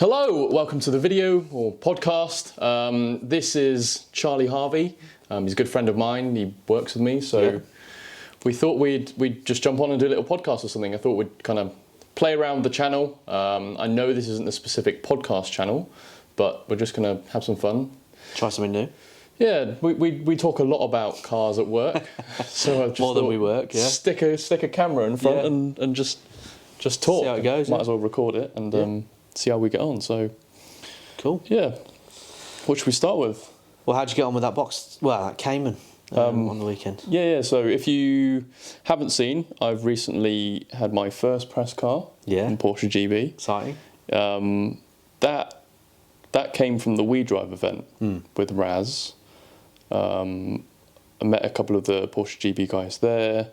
Hello, welcome to the video or podcast. This is Charlie Harvey. He's a good friend of mine. He works with me, so we thought we'd just jump on and do a little podcast or something. I thought we'd kind of play around with the channel. I know this isn't a specific podcast channel, but we're just going to have some fun. Try something new. Yeah, we talk a lot about cars at work, so I just more than we work. Yeah, stick a camera in front and just talk. See how it goes. Might as well record it and see how we get on. So cool. Yeah, what should we start with? Well, how'd you get on with that box? Well, that Cayman on the weekend. Yeah. So if you haven't seen, I've recently had my first press car. In Porsche GB. Exciting. That came from the We Drive event with Raz. I met a couple of the Porsche GB guys there.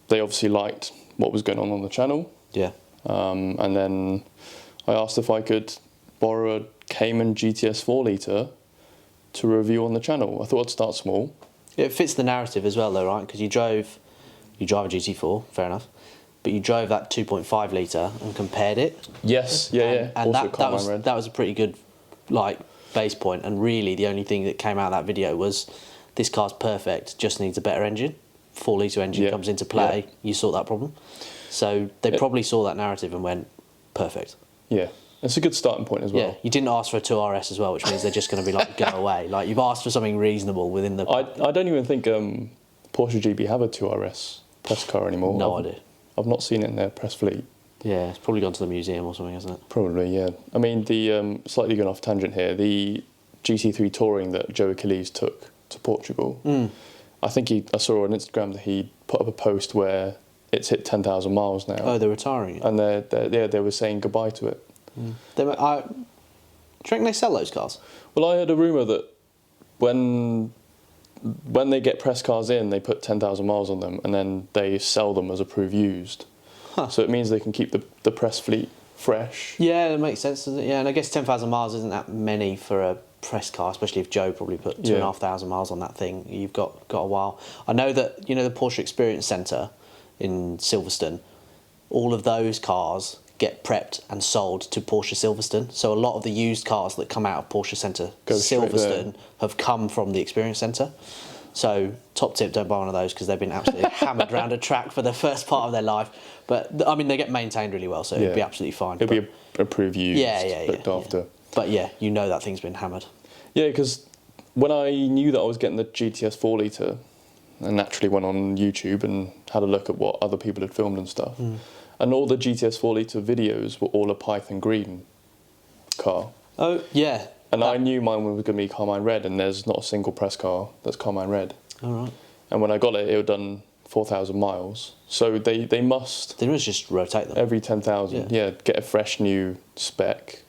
They obviously liked what was going on the channel. Yeah. And then I asked if I could borrow a Cayman GTS 4 litre to review on the channel. I thought I'd start small. It fits the narrative as well, though, right? Because you drive a GT4, fair enough, but you drove that 2.5 litre and compared it. Yes, yeah. And that was a pretty good base point. And really, the only thing that came out of that video was this car's perfect, just needs a better engine. 4 litre engine comes into play. You sort that problem. So they probably saw that narrative and went, perfect. Yeah, it's a good starting point as well. Yeah, you didn't ask for a 2RS as well, which means they're just going to be go away. You've asked for something reasonable within the... I don't even think Porsche GB have a 2RS press car anymore. No idea. I've not seen it in their press fleet. Yeah, it's probably gone to the museum or something, hasn't it? Probably, yeah. I mean, the slightly going off tangent here, the GT3 Touring that Joe Achilles took to Portugal, I think I saw on Instagram that he put up a post where it's hit 10,000 miles now. Oh, they're retiring it. And they were saying goodbye to it. Do you reckon they sell those cars? Well, I heard a rumour that when they get press cars in, they put 10,000 miles on them and then they sell them as approved used. Huh. So it means they can keep the press fleet fresh. Yeah, that makes sense, doesn't it? Yeah, and I guess 10,000 miles isn't that many for a press car, especially if Joe probably put 2,500 miles on that thing. You've got a while. I know that, the Porsche Experience Centre in Silverstone, all of those cars get prepped and sold to Porsche Silverstone. So a lot of the used cars that come out of Porsche Centre Silverstone have come from the Experience Centre. So top tip, don't buy one of those because they've been absolutely hammered around a track for the first part of their life. But I mean, they get maintained really well, so it'd be absolutely fine. It'll be approved used, looked after. Yeah. But yeah, that thing's been hammered. Yeah, because when I knew that I was getting the GTS 4 litre, I naturally went on YouTube and had a look at what other people had filmed and stuff. And all the GTS 4 litre videos were all a Python green car. Oh, yeah. And I knew mine was going to be Carmine Red, and there's not a single press car that's Carmine Red. All right. And when I got it, it had done 4,000 miles. So they must... They must just rotate them. Every 10,000, get a fresh new spec.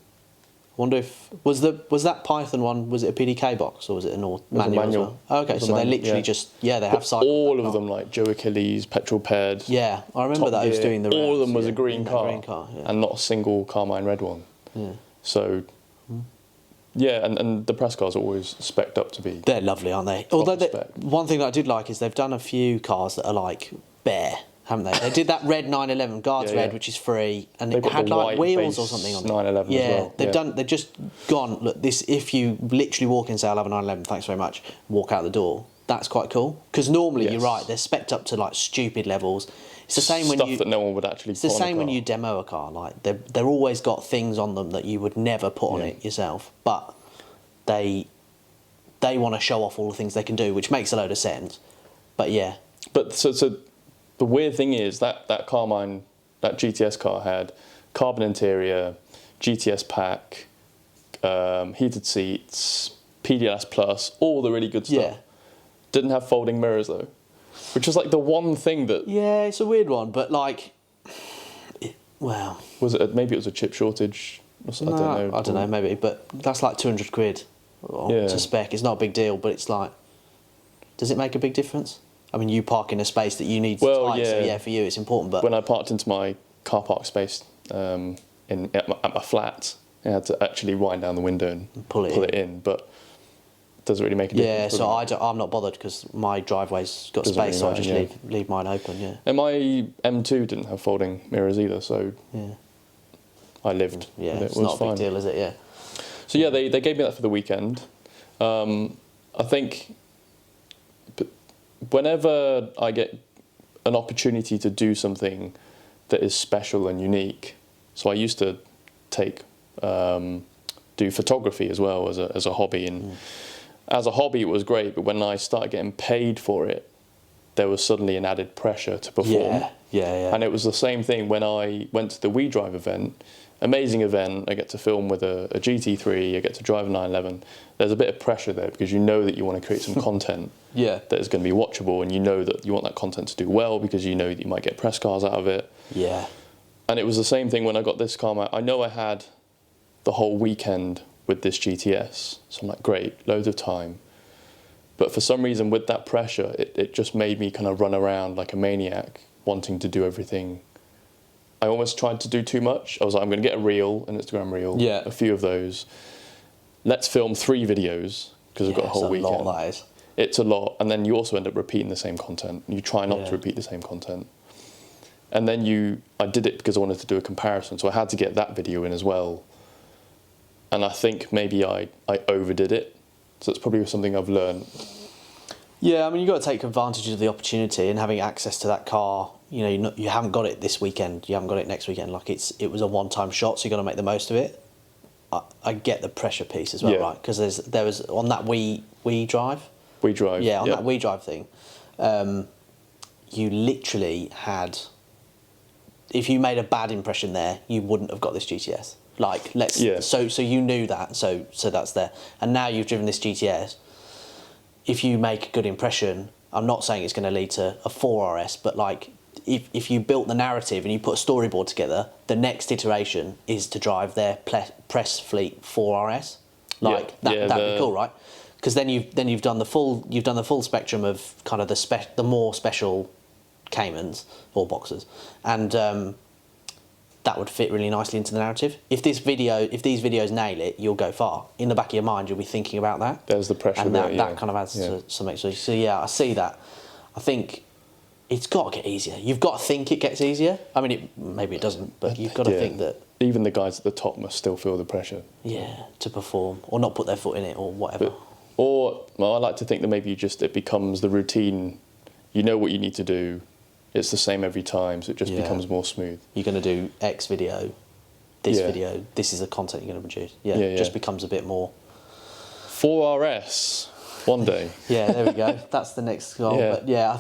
I wonder if... Was that Python one, was it a PDK box, or was it a manual as well? Oh, okay, so they literally they have cycled all of them, like Joe Achilles, petrol paired. Yeah, I remember that. I was doing the rounds. All of them was a green car, and not a single Carmine Red one. Yeah. So... Yeah, and the press cars are always spec'd up to be... They're lovely, aren't they? Although one thing that I did like is they've done a few cars that are bare, haven't they? They did that red 911, Guards Red, which is free, and it had wheels or something on it. 911 as well. They've just gone, look, this, if you literally walk in and say, I'll have a 911, thanks very much, walk out the door, that's quite cool. Because normally, you're right, they're spec'd up to stupid levels. It's the same when stuff that no one would actually. It's the same when you demo a car. They're always got things on them that you would never put on it yourself, but they want to show off all the things they can do, which makes a load of sense. But yeah. But so the weird thing is that Carmine, that GTS car had carbon interior, GTS pack, heated seats, PDLS Plus, all the really good stuff. Yeah. Didn't have folding mirrors though. Which is the one thing that... Yeah, it's a weird one, but well... Was it? Maybe it was a chip shortage or something, I don't know, maybe, but that's 200 quid to spec. It's not a big deal, but it's does it make a big difference? I mean, you park in a space that you need to tight, so for you it's important, but... When I parked into my car park space at my flat, I had to actually wind down the window and pull it in, but... Doesn't really make a difference. Yeah, so I'm not bothered because my driveway's got space, really so I just leave mine open. Yeah. And my M2 didn't have folding mirrors either, so I lived. Yeah, it it's was not a fine. big deal, is it? Yeah. So yeah, they gave me that for the weekend. I think whenever I get an opportunity to do something that is special and unique, so I used to do photography as well as a hobby, and as a hobby it was great, but when I started getting paid for it, there was suddenly an added pressure to perform. Yeah. And it was the same thing when I went to the We Drive event. Amazing event. I get to film with a GT3. I get to drive a 911. There's a bit of pressure there because you know that you want to create some content that is going to be watchable, and you know that you want that content to do well because you know that you might get press cars out of it. Yeah. And it was the same thing when I got this car. I know I had the whole weekend with this GTS, so I'm like, great, loads of time. But for some reason, with that pressure, it just made me kind of run around like a maniac, wanting to do everything. I almost tried to do too much. I was like, I'm going to get a reel, an Instagram reel, a few of those. Let's film 3 videos, because I've got a whole weekend. It's a lot, that is. It's a lot. And then you also end up repeating the same content. You try not to repeat the same content. And then I did it because I wanted to do a comparison, so I had to get that video in as well. And I think maybe I overdid it. So it's probably something I've learned. Yeah, I mean, you've got to take advantage of the opportunity, and having access to that car. You know, you haven't got it this weekend. You haven't got it next weekend. Like it was a one-time shot, so you got to make the most of it. I get the pressure piece as well, right? Because there was on that We Drive. We Drive. Yeah, on that We Drive thing, you literally had. If you made a bad impression there, you wouldn't have got this GTS. Like so you knew that, so that's there. And now you've driven this GTS. If you make a good impression, I'm not saying it's going to lead to a 4RS, but like if you built the narrative and you put a storyboard together, the next iteration is to drive their press fleet 4RS. Like that'd be cool, right? Because then you've done the full spectrum of kind of the more special Caymans or Boxers, and that would fit really nicely into the narrative. If these videos nail it, you'll go far. In the back of your mind, you'll be thinking about that. There's the pressure and there, that kind of adds to some extra. So yeah, I see that. I think it's got to get easier. You've got to think it gets easier. I mean, maybe it doesn't, but you've got to think that. Even the guys at the top must still feel the pressure. Yeah, to perform or not put their foot in it or whatever. I like to think that maybe it becomes the routine. You know what you need to do. It's the same every time, so it just becomes more smooth. You're going to do X video, this video, this is the content you're going to produce. It just becomes a bit more. 4RS, one day. Yeah, there we go. That's the next goal. Yeah. But yeah,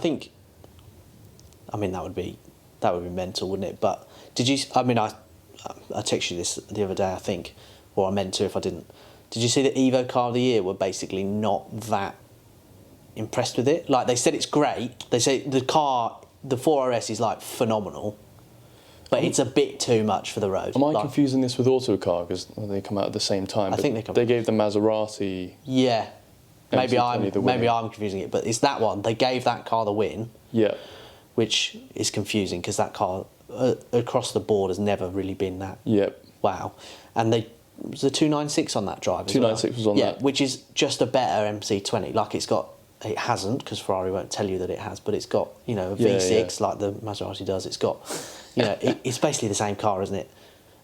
I mean, that would be mental, wouldn't it? But did you? I mean, I texted you this the other day, I think, or I meant to if I didn't. Did you see that Evo Car of the Year were basically not that impressed with it? Like, they said it's great. They say the 4RS is like phenomenal, but it's a bit too much for the road. Am I confusing this with Autocar because they come out at the same time? I think they gave the Maserati. Yeah, maybe I'm winning. confusing it, but it's that one. They gave that car the win. Yeah, which is confusing because that car across the board has never really been that. Yep. Wow, and was a 296 on that drive. 296 was on that. Yeah, which is just a better MC20. Like it hasn't, because Ferrari won't tell you that it has, but it's got, a V6 like the Maserati does. It's got, it's basically the same car, isn't it?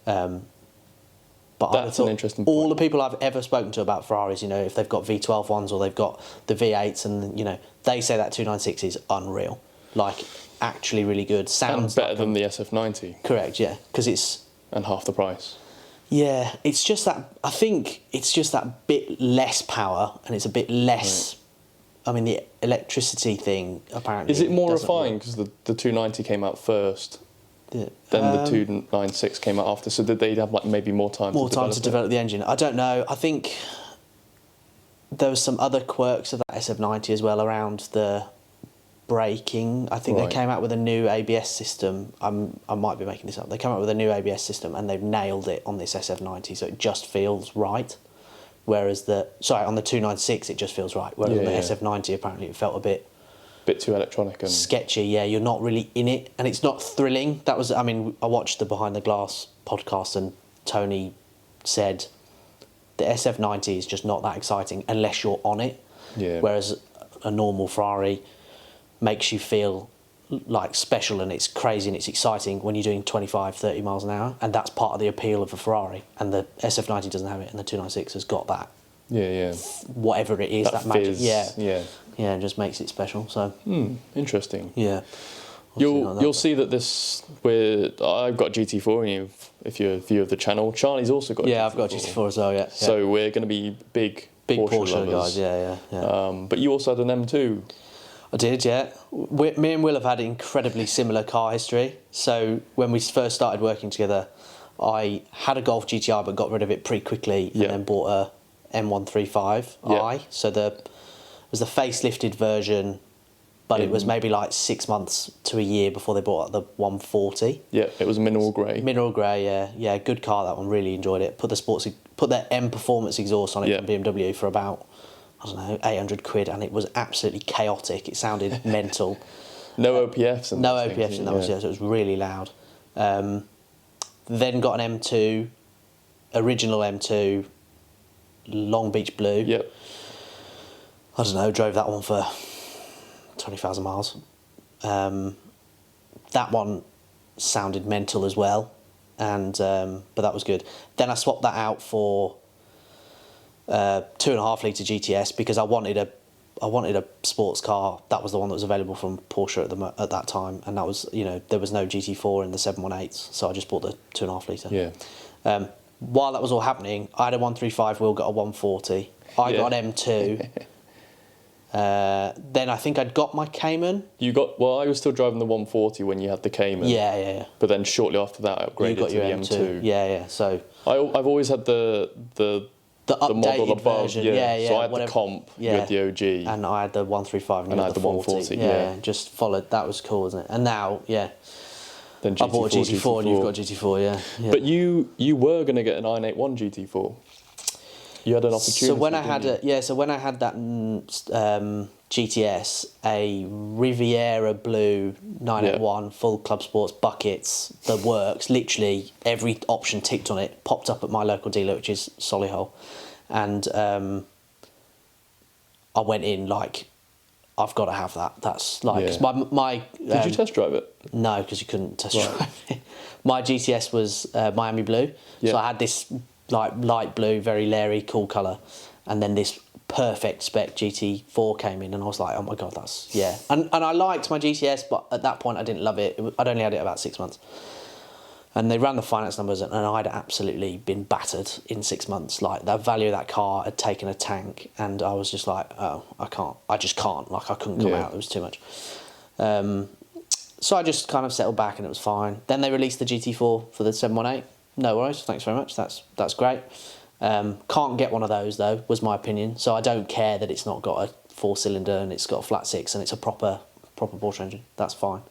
But that's an interesting point. All the people I've ever spoken to about Ferraris, if they've got V12 ones or they've got the V8s, and they say that 296 is unreal, like actually really good. Sounds better than the SF90. Correct, yeah, because it's and half the price. Yeah, it's just that. I think it's just that bit less power, and it's a bit less. Right. I mean, the electricity thing apparently. Is it more refined because the 290 came out first? Then the 296 came out after. So did they have maybe more time? To develop the engine. I don't know. I think there was some other quirks of that SF90 as well around the braking. I think they came out with a new ABS system. I might be making this up. They came out with a new ABS system and they've nailed it on this SF90, so it just feels right. Whereas on the 296 it just feels right. Whereas on the SF90 apparently it felt a bit too electronic and sketchy. Yeah, you're not really in it, and it's not thrilling. I watched the Behind the Glass podcast, and Tony said the SF90 is just not that exciting unless you're on it. Yeah. Whereas a normal Ferrari makes you feel like special and it's crazy and it's exciting when you're doing 25, 30 miles an hour, and that's part of the appeal of a Ferrari. And the SF90 doesn't have it, and the 296 has got that. Yeah. Whatever it is, that magic. Fizz, Yeah, it just makes it special. So interesting. yeah. You'll see that I've got GT4 and if you're a viewer of the channel. Charlie's also got yeah, GT4. I've got GT4 as well, yeah. So we're going to be big Porsche lovers. guys, yeah. But you also had an M2. I did, yeah. Me and Will have had incredibly similar car history. So when we first started working together, I had a Golf GTI but got rid of it pretty quickly and then bought a M135i. So it was the facelifted version, but it was maybe like 6 months to a year before they brought out the 140. Yeah, it was mineral grey. Mineral grey, yeah, good car, that one. Really enjoyed it. Put the M Performance exhaust on it from BMW for about, I don't know, 800 quid, and it was absolutely chaotic. It sounded mental. No OPFs. No OPFs in that one, so it was really loud. Then got an M2, original M2, Long Beach Blue. Yep. I don't know, drove that one for 20,000 miles. That one sounded mental as well, and but that was good. Then I swapped that out for 2.5 litre GTS because I wanted a sports car. That was the one that was available from Porsche at that time, and that was, there was no GT4 in the 718s, so I just bought the 2.5 litre. Yeah. While that was all happening, I had a 135, Will got a 140. I got an M2. Then I think I'd got my Cayman. I was still driving the 140 when you had the Cayman. Yeah. But then shortly after that, I upgraded to the M2. Yeah. So I've always had the updated model above. version. So Yeah. I had the comp. You had the OG. And I had the 135 and I had the 140. Yeah. Just followed. That was cool, wasn't it? And now, Then GT4, I bought a GT4 and you've got GT4, yeah. But you were going to get a 981 GT4. You had an opportunity. So when I had that GTS, a Riviera Blue 981 full Club Sports buckets, the works, literally every option ticked on it, popped up at my local dealer, which is Solihull, and I went in like, I've got to have that. That's like my. Did you test drive it? No, because you couldn't test drive it. My GTS was Miami Blue, so I had this like light blue, very Larry, cool colour, and then this perfect spec GT4 came in, and I was like, oh my god, that's and I liked my GTS, but at that point I didn't love it. I'd only had it about 6 months, and they ran the finance numbers, and I'd absolutely been battered in 6 months. Like, the value of that car had taken a tank, and I was just like, oh, I just can't. Like, I couldn't come out. It was too much. So I just kind of settled back, and it was fine. Then they released the GT4 for the 718. No worries, thanks very much. That's great. Can't get one of those though, was my opinion. So I don't care that it's not got a 4-cylinder and it's got a flat 6 and it's a proper Porsche engine. That's fine.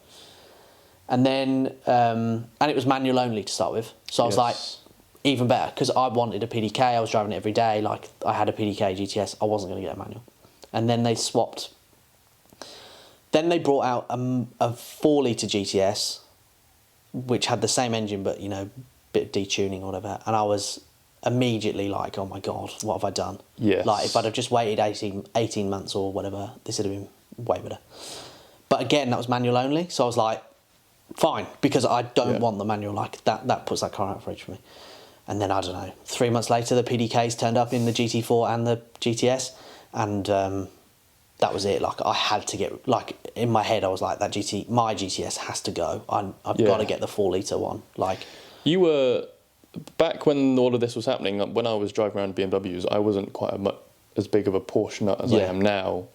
And then and it was manual only to start with. So I was like, even better, because I wanted a PDK. I was driving it every day. Like, I had a PDK GTS. I wasn't going to get a manual. And then they swapped. Then they brought out a 4-litre GTS, which had the same engine, but bit of detuning or whatever, and I was immediately like, oh my god, what have I done? Like, if I'd have just waited 18 months or whatever, this would have been way better. But again, that was manual only, so I was like, fine, because I don't want the manual. Like, that puts that car out of reach for me. And then, I don't know, 3 months later, the PDKs turned up in the GT4 and the GTS, and that was it. Like, I had to get, like, in my head I was like, my GTS has to go. I've got to get the 4-litre one. Like, you were, back when all of this was happening, when I was driving around BMWs, I wasn't quite as big of a Porsche nut as I am now.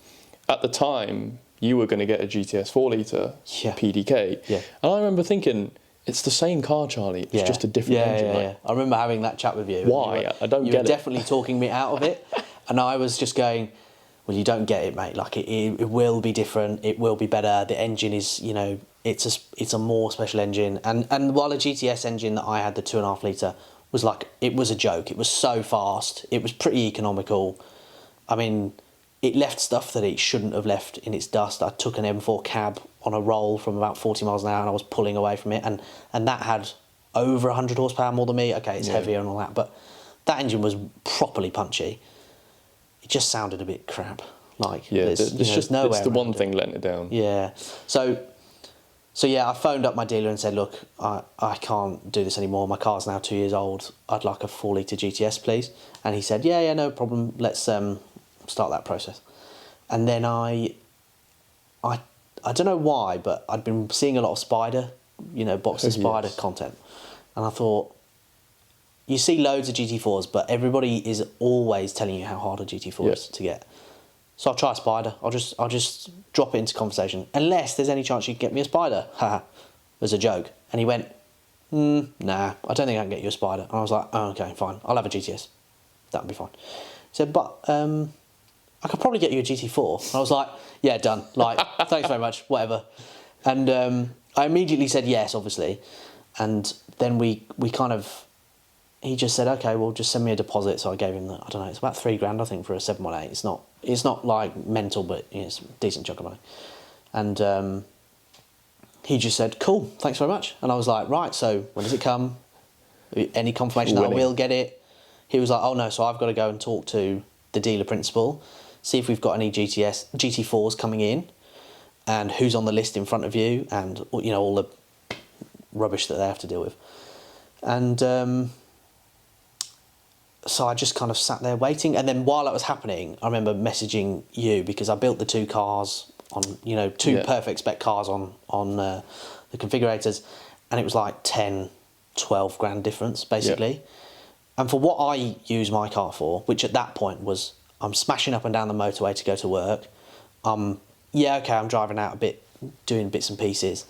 At the time, you were going to get a GTS 4-litre PDK. And I remember thinking, it's the same car, Charlie. It's just a different engine. I remember having that chat with you. Why? I don't get it. You were definitely talking me out of it. And I was just going, well, you don't get it, mate. Like, it will be different. It will be better. The engine is, it's a more special engine. And while a GTS engine that I had, the 2.5 litre, was like, it was a joke. It was so fast. It was pretty economical. I mean, it left stuff that it shouldn't have left in its dust. I took an M4 cab on a roll from about 40 miles an hour, and I was pulling away from it. And that had over 100 horsepower more than me. Okay, it's heavier and all that, but that engine was properly punchy. It just sounded a bit crap. Like, it's nowhere. It's the one thing letting it down. Yeah. So So yeah, I phoned up my dealer and said, look, I can't do this anymore. My car's now 2 years old. I'd like a 4-litre GTS, please. And he said, yeah, no problem. Let's start that process. And then I don't know why, but I'd been seeing a lot of Spider, Boxer Spider content. And I thought, you see loads of GT4s, but everybody is always telling you how hard a GT4 is to get. So I'll try a Spider. I'll just drop it into conversation. Unless there's any chance you can get me a Spider. Haha. As a joke. And he went, nah, I don't think I can get you a Spider. And I was like, oh, okay, fine. I'll have a GTS. That'll be fine. He said, but I could probably get you a GT4. And I was like, yeah, done. Like, thanks very much, whatever. And I immediately said yes, obviously. And then we kind of, he just said, okay, well, just send me a deposit. So I gave him I don't know, it's about $3,000, I think, for a 718. It's not like mental, but it's a decent chunk of money. And he just said, cool, thanks very much. And I was like, right, so when does it come? Any confirmation that I will get it? He was like, oh no, so I've got to go and talk to the dealer principal, see if we've got any GT4s coming in, and who's on the list in front of you, and all the rubbish that they have to deal with. And so I just kind of sat there waiting, and then while that was happening, I remember messaging you because I built the two cars on, two perfect spec cars on the configurators, and it was like 10, 12 grand difference basically. Yeah. And for what I use my car for, which at that point was, I'm smashing up and down the motorway to go to work. I'm driving out a bit, doing bits and pieces,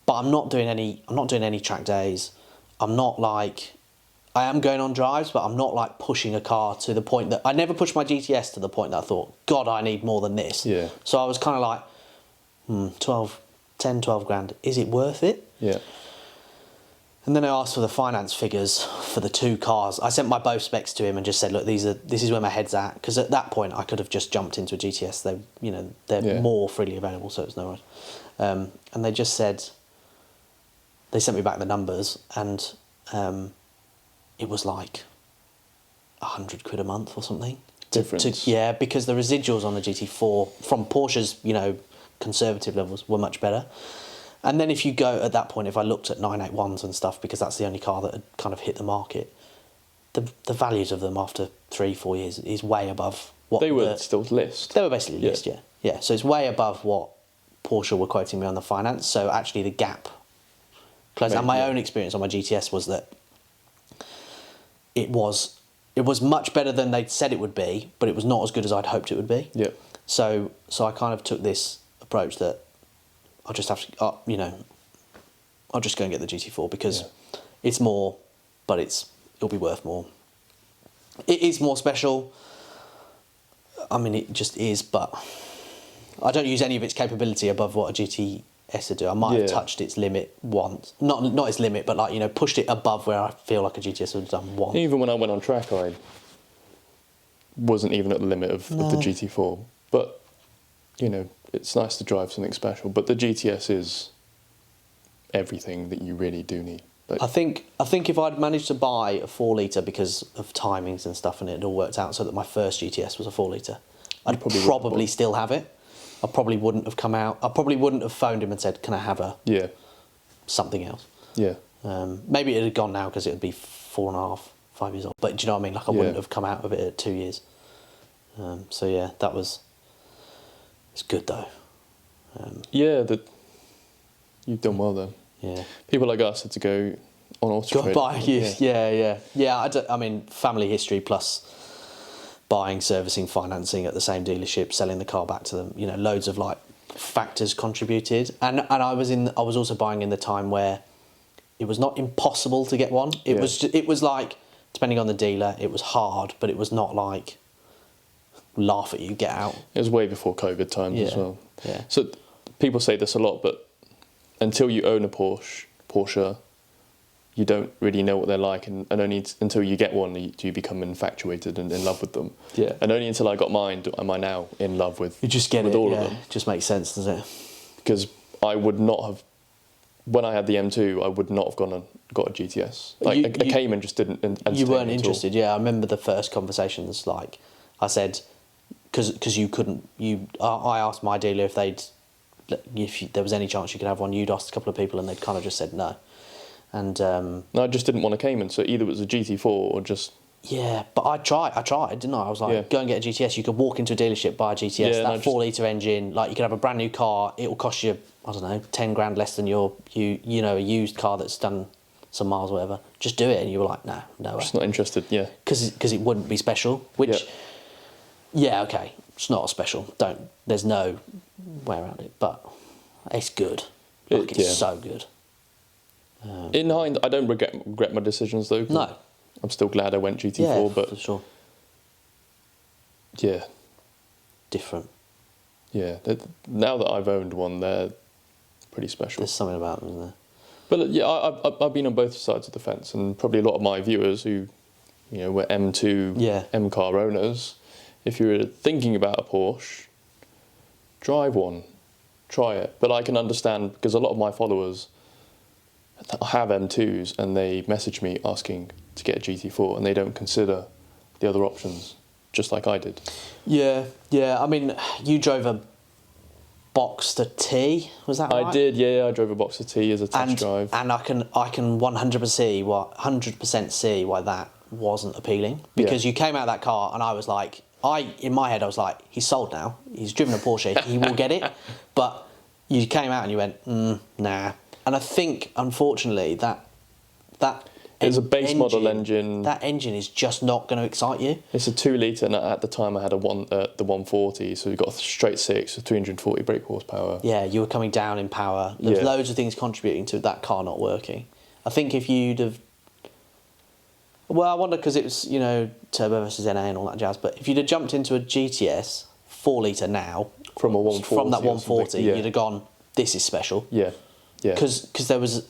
but I'm not doing any track days. I am going on drives, but I'm not like pushing a car to the point that I never pushed my GTS to the point that I thought, God, I need more than this. Yeah. So I was kind of like, 10, 12 grand. Is it worth it? Yeah. And then I asked for the finance figures for the two cars. I sent my both specs to him and just said, look, this is where my head's at. Because at that point I could have just jumped into a GTS. They're more freely available, so it's no worries. And they just said, they sent me back the numbers, and it was like 100 quid a month or something. Difference. Yeah, because the residuals on the GT4 from Porsche's, conservative levels were much better. And then if you go at that point, if I looked at 981s and stuff, because that's the only car that had kind of hit the market, the values of them after 3-4 years is way above what they were still list. They were basically list, yeah. So it's way above what Porsche were quoting me on the finance. So actually the gap closed. And my own experience on my GTS was that it was much better than they'd said it would be, but it was not as good as I'd hoped it would be. Yeah. So I kind of took this approach that I'll just have to, I'll just go and get the GT4 because it's more, but it'll be worth more. It is more special. I mean, it just is, but I don't use any of its capability above what a GTS would do. I might have touched its limit once, not its limit, but like pushed it above where I feel like a GTS would have done once. Even when I went on track, I wasn't even at the limit of the GT4, but it's nice to drive something special, but the GTS is everything that you really do need. I think if I'd managed to buy a 4-litre because of timings and stuff, and it had all worked out so that my first GTS was a 4-litre, I'd probably still have it. I probably wouldn't have come out. I probably wouldn't have phoned him and said, "Can I have something else?" Yeah. Maybe it had gone now because it would be 4.5, 5 years old. But do you know what I mean? Like I wouldn't have come out of it at 2 years. So yeah, that was. It's good though. You've done well then. Yeah. People like us had to go on auto trade. Buy used. Yeah. I mean, family history plus buying, servicing, financing at the same dealership, selling the car back to them. Loads of like factors contributed, and I was also buying in the time where it was not impossible to get one. It was like, depending on the dealer, it was hard, but it was not like laugh at you, get out. It was way before COVID times as well. Yeah. So people say this a lot, but until you own a Porsche, you don't really know what they're like, and only until you get one do you become infatuated and in love with them. Yeah. And only until I got mine am I now in love with. You just get with it. All of them. It just makes sense, doesn't it? Because I would not have. When I had the M2, I would not have gone and got a GTS. Like a Cayman just didn't. You weren't interested. Yeah, I remember the first conversations. Like I said. Because you couldn't, I asked my dealer if they'd if there was any chance you could have one, you'd asked a couple of people and they'd kind of just said no. And no, I just didn't want a Cayman, so either it was a GT4 or just... Yeah, but I tried, didn't I? I was like, go and get a GTS. You could walk into a dealership, buy a GTS, that 4-litre engine. Like, you could have a brand new car. It will cost you, I don't know, 10 grand less than a used car that's done some miles or whatever. Just do it. And you were like, no way. Just not interested, yeah. Because it wouldn't be special, which, yeah, okay, it's not special. There's no way around it, but it's good. Like, it's so good. In hindsight, I don't regret my decisions, though. No. I'm still glad I went GT4, but... for sure. Yeah. Different. Yeah. Now that I've owned one, they're pretty special. There's something about them, isn't there? But yeah, I've been on both sides of the fence, and probably a lot of my viewers who, were M2, M car owners, if you were thinking about a Porsche, drive one, try it. But I can understand, because a lot of my followers have M2s, and they message me asking to get a GT4, and they don't consider the other options, just like I did. Yeah. I mean, you drove a Boxster T, was that right? I did, yeah. I drove a Boxster T as a test drive. And I can 100% see why that wasn't appealing, because you came out of that car and I was like, in my head I was like, he's sold now. He's driven a Porsche. He will get it. But you came out and you went, nah. And I think, unfortunately, that it's a base model engine. That engine is just not going to excite you. It's a 2-litre, and at the time I had the 140, so you got a straight 6 with 340 brake horsepower. Yeah, you were coming down in power. There's loads of things contributing to that car not working. I think if you'd have... Well, I wonder, because it was, turbo versus NA and all that jazz, but if you'd have jumped into a GTS 4-litre now... From that 140, you'd have gone, this is special. Yeah. Because there was...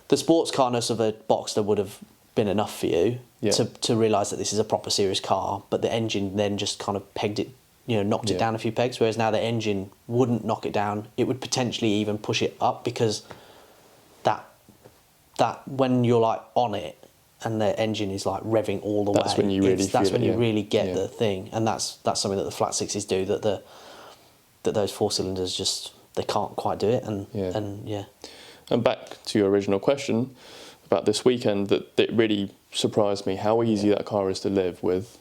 The sports carness of a Boxster would have been enough for you to realise that this is a proper serious car, but the engine then just kind of pegged it, knocked it down a few pegs, whereas now the engine wouldn't knock it down. It would potentially even push it up, because that when you're like on it and the engine is like revving all the way, that's when you really get the thing, and that's something that the flat sixes do that those 4-cylinders just they can't quite do it, and And back to your original question about this weekend, that it really surprised me how easy that car is to live with.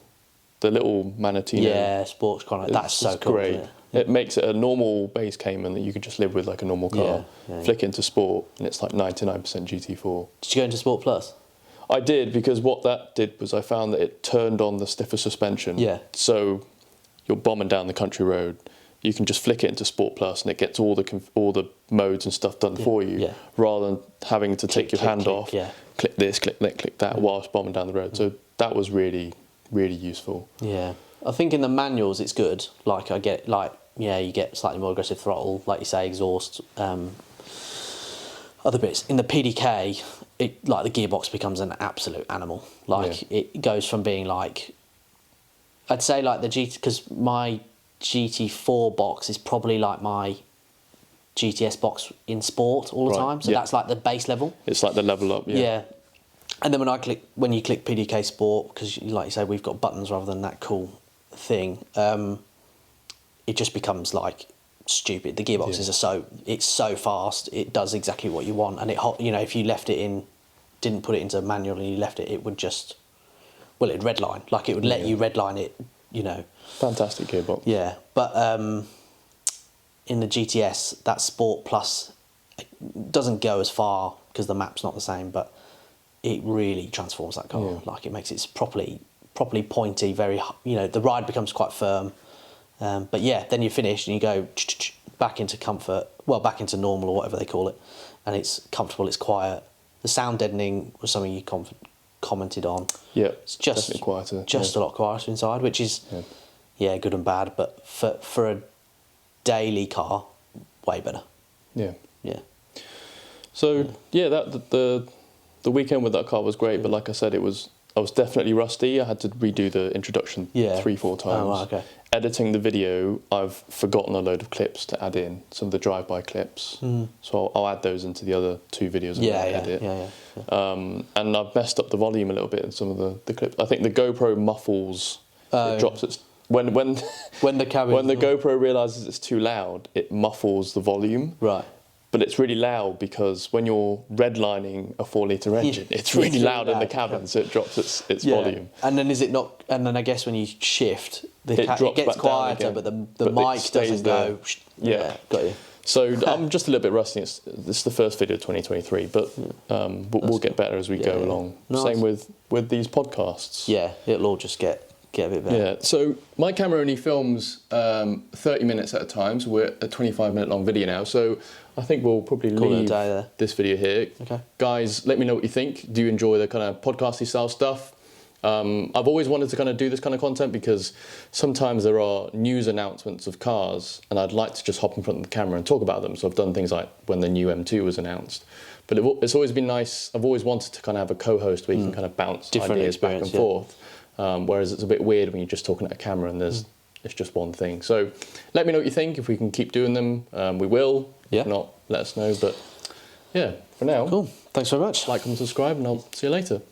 The little Manatino. Yeah, sports car. That's so cool. Great. Isn't it? It makes it a normal base Cayman that you can just live with like a normal car. Flick into sport, and it's like 99% GT4. Did you go into Sport Plus? I did, because what that did was I found that it turned on the stiffer suspension. Yeah. So you're bombing down the country road, you can just flick it into Sport Plus, and it gets all the modes and stuff done for you, rather than having to take your hand off, click this, click that, whilst bombing down the road. So that was really, really useful. Yeah, I think in the manuals it's good. Like you get slightly more aggressive throttle, like you say, exhaust, other bits. In the PDK, the gearbox becomes an absolute animal. It goes from being like, I'd say like the GT, because my GT4 box is probably like my GTS box in sport all the time, so that's like the base level. It's like the level up, and then when you click PDK Sport, because like you say, we've got buttons rather than that cool thing, it just becomes like stupid. The gearboxes are so fast, it does exactly what you want, and if you left it in, didn't put it into manual and you left it, it would just, it'd redline, like it would let you redline it. Fantastic gearbox. Yeah, but in the GTS, that Sport Plus doesn't go as far because the map's not the same, but it really transforms that car. Yeah. Like, it makes it properly pointy, very, the ride becomes quite firm. But yeah, then you finish and you go back into comfort, back into normal or whatever they call it, and it's comfortable, it's quiet. The sound deadening was something you commented on. Yeah, it's just definitely quieter. Just a lot quieter inside, which is good and bad, but for a daily car, way better. Yeah. So the weekend with that car was great, but like I said, I was definitely rusty. I had to redo the introduction 3-4 times. Oh, right, okay. Editing the video, I've forgotten a load of clips to add in, some of the drive-by clips. So I'll add those into the other 2 videos I edit. And I've messed up the volume a little bit in some of the clips. I think the GoPro muffles, it drops its when When the cabin. when the GoPro realizes it's too loud, it muffles the volume. Right. But it's really loud because when you're redlining a 4-litre engine, it's really loud in the cabin, so it drops its volume. And then is it not? And then I guess when you shift, it drops gets back down quieter, again, but the but it mic stays doesn't there. go. Yeah. Got you. So I'm just a little bit rusty. This is the first video of 2023, but we'll get better as we go along. Nice. Same with these podcasts. Yeah, it'll all just get a bit better. Yeah. So my camera only films 30 minutes at a time, so we're at a 25-minute long video now. So I think we'll probably Call it a leave day there. this video here. Okay. Guys, let me know what you think. Do you enjoy the kind of podcasty style stuff? I've always wanted to kind of do this kind of content because sometimes there are news announcements of cars and I'd like to just hop in front of the camera and talk about them. So I've done things like when the new M2 was announced. But it's always been nice. I've always wanted to kind of have a co-host where you can kind of bounce Different ideas back and experience, forth. Whereas it's a bit weird when you're just talking at a camera and it's just one thing. So let me know what you think. If we can keep doing them, we will. Yeah. If not, let us know. But yeah, for now. Cool. Thanks very much. Like and subscribe and I'll see you later.